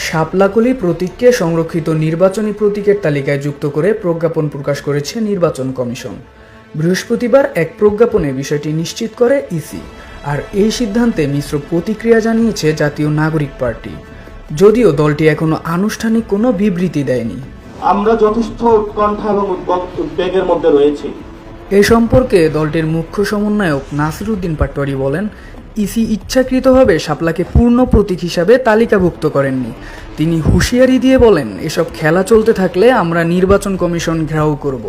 শাপলাকলি প্রতীককে সংরক্ষিত নির্বাচনী প্রতীকের তালিকায় যুক্ত করে প্রজ্ঞাপন প্রকাশ করেছে নির্বাচন কমিশন। বৃহস্পতিবার এক প্রজ্ঞাপনে বিষয়টি নিশ্চিত করে ইসি। আর এই সিদ্ধান্তে মিশ্র প্রতিক্রিয়া জানিয়েছে জাতীয় নাগরিক পার্টি, যদিও দলটি এখনো আনুষ্ঠানিক কোনো বিবৃতি দেয়নি। আমরা যথেষ্ট উৎকণ্ঠা এবং উদ্বেগের মধ্যে রয়েছি। এ সম্পর্কে দলটির মুখ্য সমন্বয়ক নাসির উদ্দিন পাটোয়ারি বলেন, ইসি ইচ্ছাকৃতভাবে শাপলাকে পূর্ণ প্রতীক হিসাবে তালিকাভুক্ত করেননি। তিনি হুঁশিয়ারি দিয়ে বলেন, এসব খেলা চলতে থাকলে আমরা নির্বাচন কমিশন ঘেরাও করব।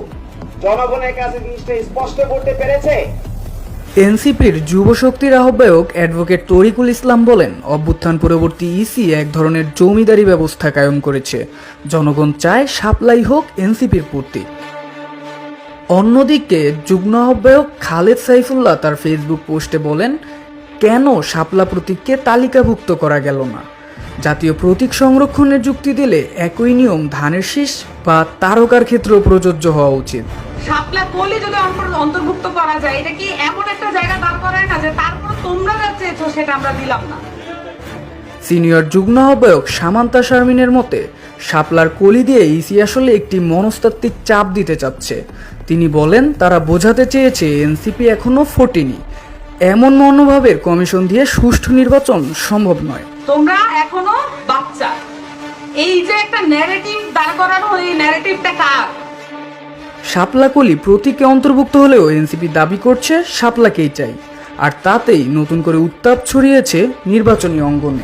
জনগণের কাছে জিনিসটা স্পষ্ট করতে পেরেছে। এনসিপির যুব শক্তির আহ্বায়ক অ্যাডভোকেট তরিকুল ইসলাম বলেন, অভ্যুত্থান পরবর্তী ইসি এক ধরনের জমিদারি ব্যবস্থা কায়েম করেছে। জনগণ চায় শাপলাই হোক এনসিপির প্রতীক। অন্যদিকে যুগ্ম আহ্বায়ক খালেদ সাইফুল্লাহ তার ফেসবুক পোস্টে বলেন, কেন শাপলা প্রতীককে তালিকাভুক্ত করা গেল না? জাতীয় প্রতীক সংরক্ষণের যুক্তি দিলে একই নিয়ম ধানের শীষ বা তারকার ক্ষেত্রেও প্রযোজ্য হওয়া উচিত। শাপলা কলি যদি অন্তর্ভুক্ত করা যায়, এটা কি এমন একটা জায়গা দাঁড় করায় না যে তারপর তোমরা যা চেয়েছো সেটা আমরা দিলাম না? সিনিয়র যুগ্ম আহ্বায়ক সামান্তা শারমিনের মতে, শাপলার কলি দিয়ে ইসি আসলে একটি মনস্তাত্ত্বিক চাপ দিতে চাচ্ছে। তিনি বলেন, তারা বোঝাতে চেয়েছে এনসিপি এখনো ফোটেনি। এমন মনোভাবের কমিশন দিয়ে সুষ্ঠু নির্বাচন সম্ভব নয়। তোমরা এখনো বাচ্চা। এই যে একটা ন্যারেটিভ দাঁড় করানো, এই ন্যারেটিভটা কার? শাপলাকলি প্রতীকে অন্তর্ভুক্ত হলেও এনসিপি দাবি করছে শাপলাকেই চাই, আর তাতেই নতুন করে উত্তাপ ছড়িয়েছে নির্বাচনী অঙ্গনে।